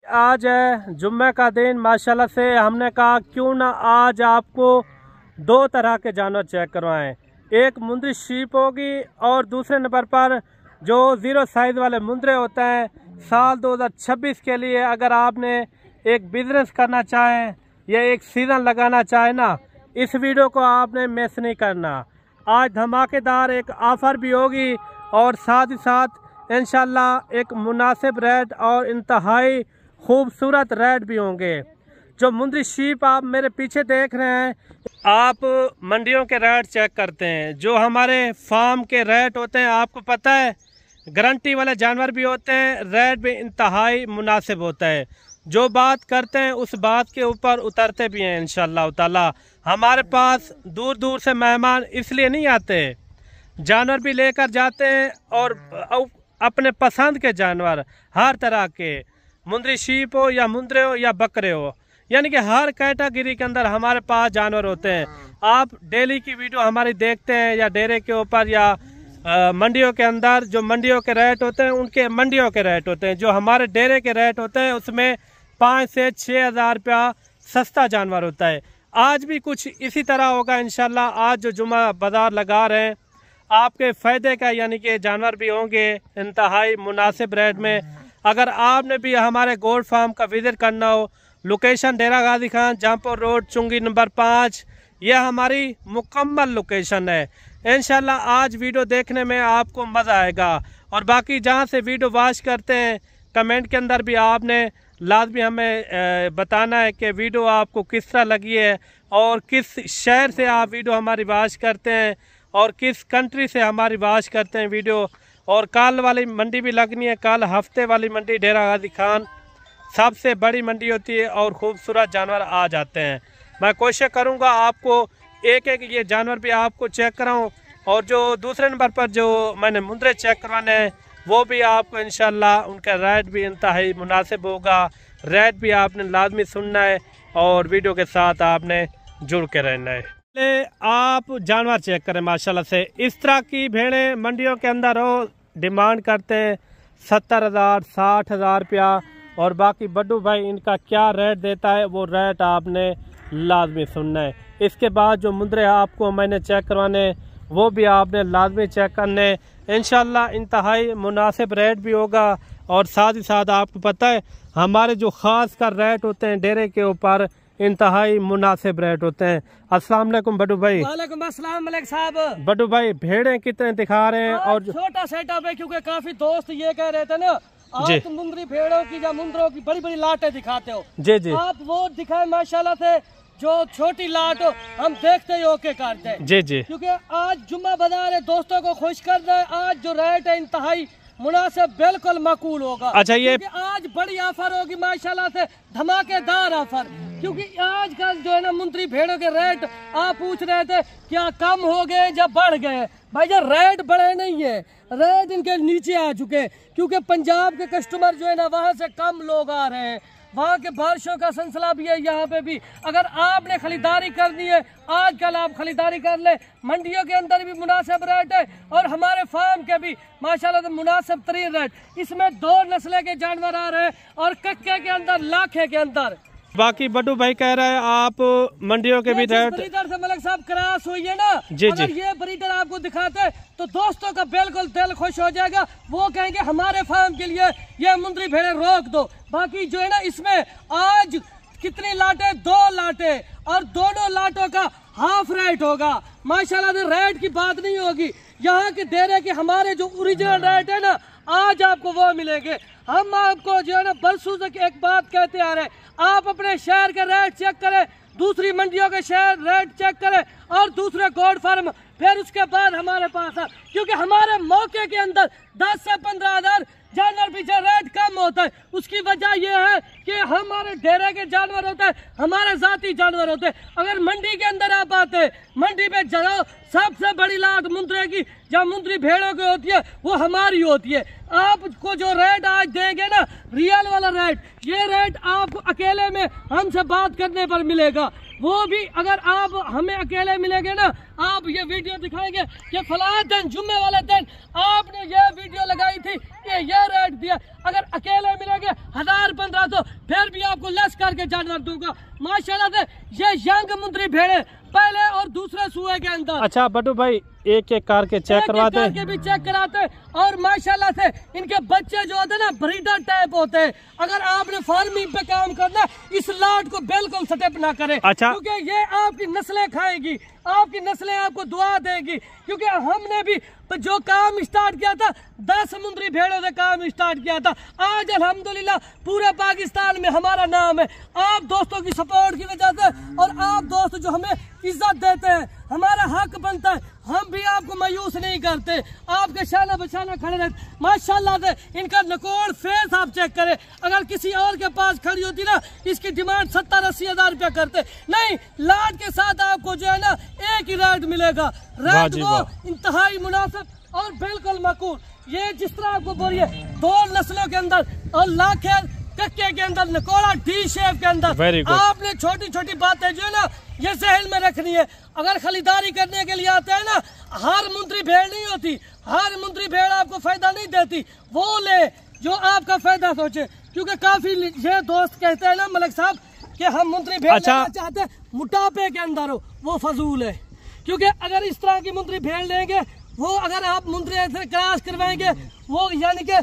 आज है जुम्मे का दिन। माशाल्लाह से हमने कहा क्यों ना आज आपको दो तरह के जानवर चेक करवाएं। एक मुंदरी शीप होगी और दूसरे नंबर पर जो ज़ीरो साइज़ वाले मुंदरे होते हैं। साल 2026 के लिए अगर आपने एक बिजनेस करना चाहें या एक सीज़न लगाना चाहे ना, इस वीडियो को आपने मिस नहीं करना। आज धमाकेदार एक ऑफ़र भी होगी और साथ ही साथ इंशाल्लाह एक मुनासिब रेट और इंतहाई खूबसूरत रेट भी होंगे। जो मुंदरी शीप आप मेरे पीछे देख रहे हैं, आप मंडियों के रेट चेक करते हैं, जो हमारे फार्म के रेट होते हैं आपको पता है, गारंटी वाले जानवर भी होते हैं, रेट भी इंतहाई मुनासिब होता है। जो बात करते हैं उस बात के ऊपर उतरते भी हैं इंशाअल्लाह ताला। हमारे पास दूर दूर से मेहमान इसलिए नहीं आते, जानवर भी लेकर जाते हैं और अपने पसंद के जानवर हर तरह के, मुंदरी शीप हो या मुंदरे हो या बकरे हो, यानी कि हर कैटेगरी के अंदर हमारे पास जानवर होते हैं। आप डेली की वीडियो हमारी देखते हैं या डेरे के ऊपर या मंडियों के अंदर, जो मंडियों के रेट होते हैं उनके मंडियों के रेट होते हैं। जो हमारे डेरे के रेट होते हैं उसमें 5 से 6 हज़ार रुपया सस्ता जानवर होता है। आज भी कुछ इसी तरह होगा इंशाल्लाह। आज जो जुमा बाजार लगा रहे हैं आपके फ़ायदे का, यानी कि जानवर भी होंगे इंतहाई मुनासिब रेट में। अगर आपने भी हमारे गोल्ड फार्म का विजिट करना हो, लोकेशन डेरा गाजी खान, जहांपुर रोड, चुंगी नंबर 5, यह हमारी मुकम्मल लोकेशन है। इंशाल्लाह आज वीडियो देखने में आपको मज़ा आएगा। और बाकी जहां से वीडियो वॉच करते हैं, कमेंट के अंदर भी आपने लाजमी हमें बताना है कि वीडियो आपको किस तरह लगी है और किस शहर से आप वीडियो हमारी वॉच करते हैं और किस कंट्री से हमारी वॉच करते हैं वीडियो। और कल वाली मंडी भी लगनी है, कल हफ्ते वाली मंडी डेरा गाजी खान सबसे बड़ी मंडी होती है और ख़ूबसूरत जानवर आ जाते हैं। मैं कोशिश करूंगा आपको एक एक ये जानवर भी आपको चेक कराऊं, और जो दूसरे नंबर पर जो मैंने मुंदरे चेक करवाने हैं वो भी आपको इंशाल्लाह उनका रेट भी इंतहाई मुनासिब होगा। रेट भी आपने लाजमी सुनना है और वीडियो के साथ आपने जुड़ के रहना है। आप जानवर चेक करें माशाल्लाह से। इस तरह की भेड़ें मंडियों के अंदर हो डिमांड करते हैं 70,000 60,000 रुपया, और बाकी बड्डू भाई इनका क्या रेट देता है वो रेट आपने लाजमी सुनना है। इसके बाद जो मुंदरे आपको मैंने चेक करवाने वो भी आपने लाजमी चेक करने। इंशाल्लाह इंतहाई मुनासिब रेट भी होगा। और साथ ही साथ आपको पता है हमारे जो ख़ास कर रेट होते हैं डेरे के ऊपर इंतहाई मुनासिब रेट होते हैं। अस्सलाम वालेकुम बड्डू भाई। वालेकुम अस्सलाम मलिक साहब। बड्डू भाई भेड़ें कितने दिखा रहे हैं? और छोटा सेटअप है क्योंकि काफी दोस्त ये कह रहे थे ना आप मुंदरी भेड़ों की या मुंदरों की बड़ी बड़ी लाटें दिखाते हो। जी जी, आप वो दिखाए माशाल्लाह से, जो छोटी लाट हो हम देखते ही ओके करते हैं। जी जी, क्योंकि आज जुम्मा बाजार है, दोस्तों को खुश करना है। आज जो रेट है इंतहाई मुनासिब बिल्कुल माकूल होगा। अच्छा, ये आज बड़ी ऑफर होगी माशाल्लाह से, धमाकेदार ऑफर। क्योंकि आज कल जो है ना मुंदरी भेड़ों के रेट आप पूछ रहे थे क्या कम हो गए या बढ़ गए। भाई ये रेट बढ़े नहीं है, रेट इनके नीचे आ चुके हैं। क्योंकि पंजाब के कस्टमर जो है ना वहाँ से कम लोग आ रहे हैं, वहाँ के बारिशों का सिलसिला भी है, यहाँ पे भी। अगर आपने खरीदारी करनी है आजकल आप खरीदारी कर ले। मंडियों के अंदर भी मुनासिब रेट है और हमारे फार्म के भी माशाल्लाह से मुनासिब तरीन रेट। इसमें 2 नस्लें के जानवर आ रहे हैं और कक्के के अंदर, लाखे के अंदर। बाकी बड्डू भाई कह रहे हैं आप मंडियों के भी रेट। ब्रीडर से मलिक साहब क्रॉस हुई है ना, जी जी, अगर ये ब्रीडर आपको दिखाते तो दोस्तों का बिल्कुल दिल खुश हो जाएगा। वो कहेंगे हमारे फार्म के लिए ये मुंदरी भेड़ें रोक दो। बाकी जो है ना इसमें आज कितनी लाटें, 2 लाटें, और दोनों लाटों का हाफ रेट होगा माशाल्लाह से। रेट की बात नहीं होगी, यहाँ के डेरे के हमारे जो ओरिजिनल रेट है ना आज आपको वो मिलेंगे। हम आपको जो है ना बरसों से एक बात कहते आ रहे हैं, आप अपने शहर के रेट चेक करें, दूसरी मंडियों के शहर रेट चेक करें और दूसरे गोल्ड फार्म, फिर उसके बाद हमारे पास है। क्योंकि हमारे मौके के अंदर 10 से 15 हज़ार जानवर पीछे रेट कम होता है। उसकी वजह यह है कि हमारे डेरे के जानवर होते हैं, हमारे जाती जानवर होते हैं। अगर मंडी के अंदर आप आते, मंडी में जरा सबसे बड़ी लाट मुंदरे की या मुंदरी भेड़ों की होती है वो हमारी होती है। आपको जो रेट आज देंगे ना रियल वाला रेट, ये रेट आपको अकेले में हमसे बात करने पर मिलेगा। वो भी अगर आप हमें अकेले मिलेंगे ना, आप ये वीडियो वीडियो दिखाएंगे कि फलां दिन जुम्मे वाले दिन आपने ये वीडियो लगाई थी कि ये रेट दिया, अगर अकेले मिलेंगे 1000-1500 तो फिर भी आपको लेस करके जानवर दूंगा। माशाल्लाह से ये यंग मुंदरी भेड़े पहले और दूसरे सूए के अंदर। अच्छा बटू भाई एक एक करके चेक करवाते हैं, भी चेक कराते हैं और माशाल्लाह से इनके बच्चे जो होते हैं ना ब्रीडर टाइप होते हैं। अगर आपने फार्मिंग पे काम करना इस लाट को बिल्कुल सेटअप ना करें। अच्छा, क्योंकि ये आपकी नस्लें खाएगी, आपकी नस्लें आपको दुआ देगी। क्योंकि हमने भी तो जो काम स्टार्ट किया था 10 मुंदरी भेड़ों से काम स्टार्ट किया था, आज अल्हम्दुलिल्लाह पूरे पाकिस्तान में हमारा नाम है आप दोस्तों की सपोर्ट की वजह से। और आप दोस्त जो हमें इज्जत देते हैं, हमारा हक बनता है, हम भी आपको मायूस नहीं करते, आपके शाना बशाना खड़े रहते। माशाल्लाह से इनका नकोड़ फेस आप चेक करें, अगर किसी और के पास खड़ी होती ना इसकी डिमांड 70-80 हज़ार रुपया करते। नहीं, लाट के साथ आपको जो है ना एक ही रेट मिलेगा, रेट वो इंतहाई मुनासिब और बिल्कुल माकूल। ये जिस तरह आपको बोलिए 2 नस्लों के अंदर और लाखेर कक्के के अंदर नकोड़ा डी शेप के अंदर, आपने छोटी छोटी बातें जो है ना ये जहन में रखनी है। अगर खरीदारी करने के लिए आते हैं ना, हर मुंदरी भेड़ नहीं होती, हर मुंदरी भेड़ आपको फायदा नहीं देती, वो ले जो आपका फायदा सोचे। क्योंकि काफी ये दोस्त कहते हैं ना मलिक साहब कि हम मुंदरी भेड़ लेना चाहते हैं मोटापे के अंदर हो, वो फजूल है। क्योंकि अगर इस तरह की मुंदरी भेड़ लेंगे, वो अगर आप मुंदरी ऐसे क्रॉस करवाएंगे, वो यानी कि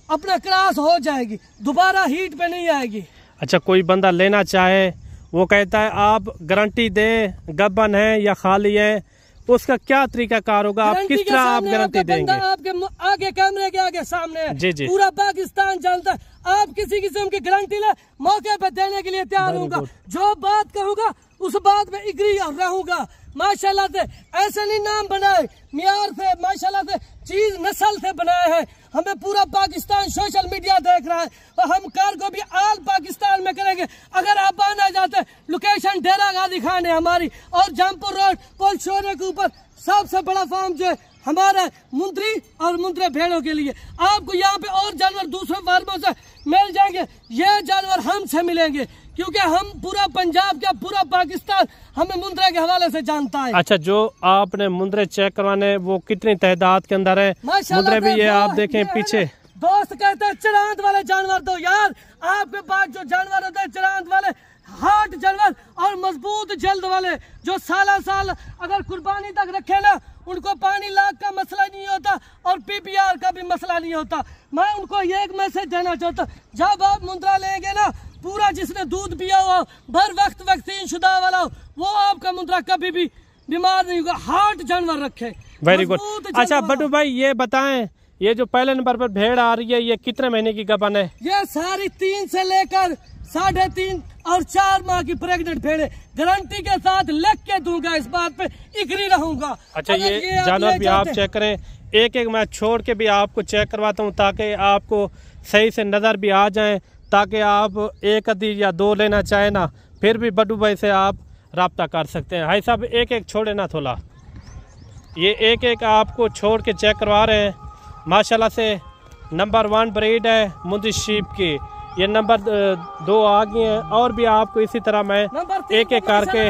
अपना क्रॉस हो जाएगी, दोबारा हीट पे नहीं आएगी। अच्छा, कोई बंदा लेना चाहे वो कहता है आप गारंटी दे गब्बन है या खाली है, उसका क्या तरीका कार होगा, आप किस तरह आप गारंटी देंगे? आपके आगे कैमरे के आगे सामने है, जी जी, पूरा पाकिस्तान जानता है। आप किसी किस्म की गारंटी ले, मौके पे देने के लिए तैयार होगा। जो बात कहूँगा उस बात में एग्री रहूंगा। माशाल्लाह से ऐसे नहीं नाम बनाए, मियार से माशाल्लाह से चीज नस्ल से बनाए हैं। हमें पूरा पाकिस्तान सोशल मीडिया देख रहा है और हम कार्गो भी आल पाकिस्तान में करेंगे। अगर आप आना चाहते, लोकेशन डेरा गाजी खान है हमारी और जमपुर रोड पुल शोरे के ऊपर सबसे बड़ा फार्म जो है हमारा मुंदरी और मुंदरे भेड़ों के लिए। आपको यहाँ पे और जानवर दूसरे फार्मों से मिल जाएंगे, ये जानवर हमसे मिलेंगे क्योंकि हम पूरा पंजाब का पूरा पाकिस्तान हमें मुंदरे के हवाले से जानता है। अच्छा, जो आपने मुंदरे चेक करवाने वो कितनी तादाद के अंदर है? मुंदरे भी ये आप देखें पीछे। दोस्त कहते हैं चरांत वाले जानवर दो यार, आपके पास जो जानवर होते हैं चरांत वाले हार्ट जानवर और मजबूत जल्द वाले जो साल अगर कुर्बानी तक रखे ना, उनको पानी लाख का मसला नहीं होता और पीपीआर का भी मसला नहीं होता। मैं उनको ये एक मैसेज देना चाहता, जब आप मुंदरा लेंगे ना, पूरा जिसने दूध पिया हो, भर वक्त वैक्सीन शुदा वाला हो, वो आपका मुंदरा कभी भी बीमार नहीं होगा। हार्ट जानवर रखे। Very good. अच्छा बटू भाई ये बताएं, ये जो पहले नंबर पर भेड़ आ रही है ये कितने महीने की गबन है? ये सारी 3 से लेकर 3.5 और 4 माह की प्रेग्नेंट भेड़े, गारंटी के साथ लिख के दूंगा, इस बात पे इकरी रहूंगा। अच्छा, ये जानवर भी आप चेक करें, एक एक मैं छोड़ के भी आपको चेक करवाता हूँ ताकि आपको सही से नजर भी आ जाए, ताकि आप एक आधी या 2 लेना चाहे ना, फिर भी बटू भाई से आप रब्ता कर सकते हैं। भाई साहब एक एक छोड़े ना थोड़ा, ये एक एक आपको छोड़ के चेक करवा रहे हैं। माशाल्लाह से नंबर 1 ब्रीड है मुंदरी शीप की, ये नंबर 2 आ गए हैं और भी आपको इसी तरह मैं एक एक करके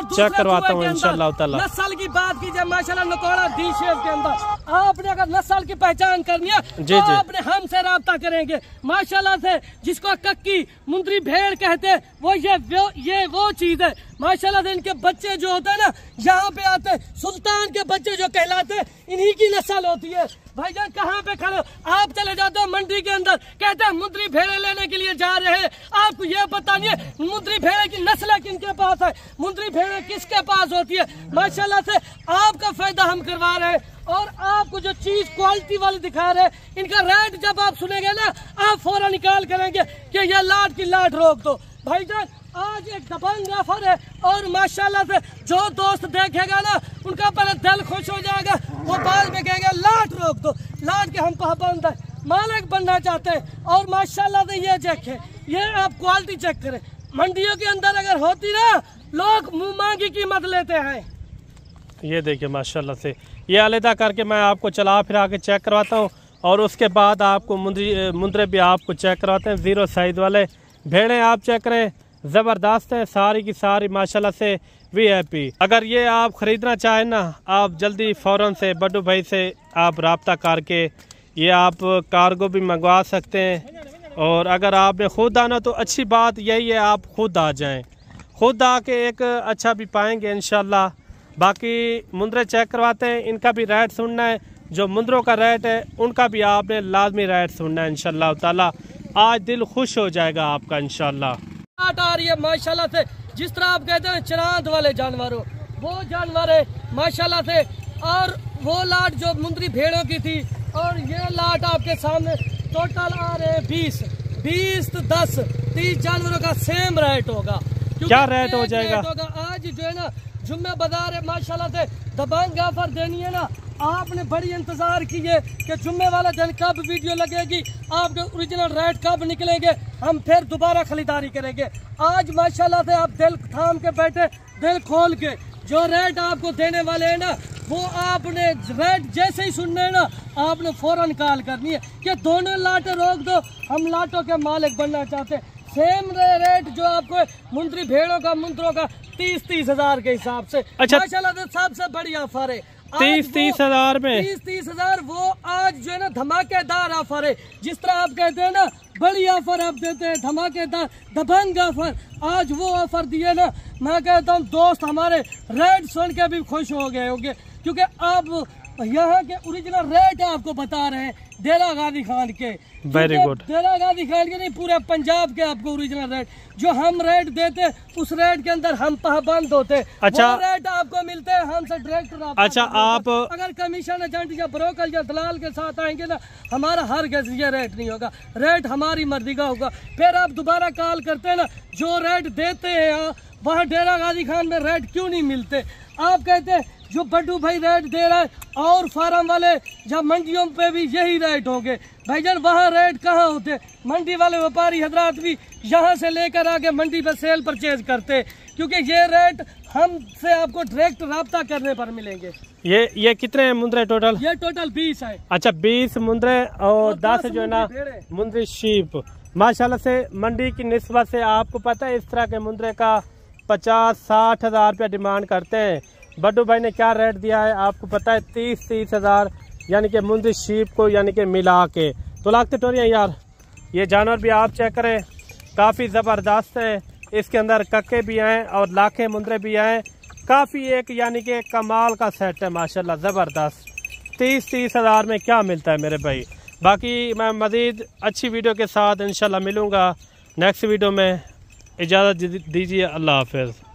चेक करवाता हूँ इंशाल्लाह ताला। नस्ल की बात कीजिए, माशाल्लाह नकोड़ा डी शेप के अंदर आपने अगर नस्ल की पहचान करनी है तो आपने हमसे राब्ता करेंगे। माशाल्लाह से जिसको कक्की मुंदरी भेड़ कहते हैं वो चीज है। माशाल्लाह से इनके बच्चे जो होते हैं ना, यहाँ पे आते हैं सुल्तान के बच्चे जो कहलाते हैं, इन्हीं की नस्ल होती है। भाईजान कहाँ पे खड़े हो आप? चले जाते हो मंडी के अंदर, कहते हैं मुंदरी भेड़े लेने के लिए जा रहे हैं। आपको ये बताइए मुंदरी भेड़े की नस्ल किनके पास है, मुंदरी भेड़े किसके पास होती है? माशाल्लाह से आपका फायदा हम करवा रहे हैं और आपको जो चीज क्वालिटी वाली दिखा रहे हैं, इनका रेट जब आप सुनेंगे ना, आप फौरन निकाल करेंगे कि ये लाट की लाट रोक दो। भाईजान आज एक दबंग ऑफर है और माशाल्लाह से जो दोस्त देखेगा ना, उनका पहले दिल खुश हो जाएगा, वो बाद में कहेगा लाट रोक दो। लाट के हम पाबंद है, मालिक बनना चाहते हैं। और माशाल्लाह से ये देखें, ये आप क्वालिटी चेक करें, मंडियों के अंदर अगर होती ना, लोग मुंह मांगी कीमत लेते हैं। ये देखिए माशाल्लाह से, ये अलहदा करके मैं आपको चला फिरा के चेक करवाता हूँ और उसके बाद आपको मुंदरे भी आपको चेक करवाते हैं। 0 साइज वाले भेड़े आप चेक करें, ज़बरदस्त है सारी की सारी। माशाल्लाह से VIP। अगर ये आप ख़रीदना चाहें ना, आप जल्दी फ़ौरन से बड्डू भाई से आप रब्ता करके ये आप कार्गो भी मंगवा सकते हैं। और अगर आपने खुद आना तो अच्छी बात यही है, आप खुद आ जाएं, खुद आके एक अच्छा भी पाएंगे इंशाल्लाह। बाकी मुंदरे चेक करवाते हैं, इनका भी रेट सुनना है, जो मुंदरों का रेट है उनका भी आपने लाजमी रेट सुनना है इंशाल्लाह ताला। आज दिल खुश हो जाएगा आपका इंशाल्लाह। आ रही है माशाल्लाह से, जिस तरह आप कहते हैं चरांद वाले जानवरों, वो जानवर है माशाल्लाह से। और वो लाट जो मुंदरी भेड़ों की थी और ये लाट आपके सामने टोटल आ रहे हैं 20 तो 10 30 जानवरों का सेम रेट होगा। क्या रेट हो जाएगा? आज जो है ना जुम्मे बाजार है माशाल्लाह से, दबंग ऑफर देनी है ना। आपने बड़ी इंतजार की है कि जुम्मे वाला दिन कब वीडियो लगेगी, आपके ओरिजिनल रेट कब निकलेंगे, हम फिर दोबारा खरीदारी करेंगे। आज माशाल्लाह से आप दिल थाम के बैठे, दिल खोल के जो रेट आपको देने वाले हैं ना, वो आपने रेट जैसे ही सुनना है ना, आपने फौरन कॉल करनी है कि दोनों लाटें रोक दो, हम लाटों के मालिक बनना चाहते हैं। सेम रेट जो आपको मुंदरी भेड़ों का मुंदरों का 30 हजार के हिसाब से। अच्छा, माशाल्लाह से सबसे बड़ी ऑफर है 30 हजार में 30 हजार। वो आज जो है ना धमाकेदार ऑफर है, जिस तरह आप कहते हैं ना बड़ी ऑफर आप देते हैं, धमाकेदार दबंग ऑफर, आज वो ऑफर दिए ना, मैं कहता हूँ दोस्त हमारे रेट सुन के भी खुश हो गए होंगे, क्योंकि आप यहाँ के ओरिजिनल रेट आपको बता रहे हैं डेरा गाजी खान के। Very good. डेरा गाजी खान के नहीं, पूरे पंजाब के आपको ओरिजिनल रेट जो हम रेट देते, उस रेट के अंदर हम पाबंद होते। अच्छा, वो रेट आपको मिलते हैं हमसे डायरेक्ट। अच्छा, आप अगर कमीशन एजेंट या ब्रोकर या दलाल के साथ आएंगे ना, हमारा हर गज ये रेट नहीं होगा, रेट हमारी मर्जी का होगा। फिर आप दोबारा कॉल करते हैं ना, जो रेट देते हैं वहाँ डेरा गाजी खान में रेट क्यों नहीं मिलते? आप कहते हैं जो बड्डू भाई रेट दे रहा है और फार्म वाले जब मंडियों पे भी यही रेट होंगे, भाईजान वहाँ रेट कहाँ होते? मंडी वाले व्यापारी हजरात भी यहाँ से लेकर आके मंडी पे सेल परचेज करते, क्योंकि ये रेट हमसे आपको डायरेक्ट राब्ता करने पर मिलेंगे। ये कितने हैं मुंदरे टोटल? ये टोटल 20 है। अच्छा, 20 मुंदरे और 10 जो है ना मुंदरी शीप। माशाल्लाह से मंडी की निस्बत से आपको पता है इस तरह के मुंदरे का 50-60 हजार रुपया डिमांड करते हैं। बड्डू भाई ने क्या रेट दिया है आपको पता है? 30 हजार, यानी कि मुंदरी शीप को यानी कि मिला के। तो लागते टोरियाँ यार, ये जानवर भी आप चेक करें, काफ़ी ज़बरदस्त है। इसके अंदर कक्के भी हैं और लाखे मुंदरे भी हैं, काफ़ी एक यानी कि कमाल का सेट है माशाल्लाह, ज़बरदस्त। 30 हजार में क्या मिलता है मेरे भाई। बाकी मैं मज़ीद अच्छी वीडियो के साथ इंशाल्लाह मिलूँगा नेक्स्ट वीडियो में। इजाज़त दीजिए, अल्लाह हाफ़िज़।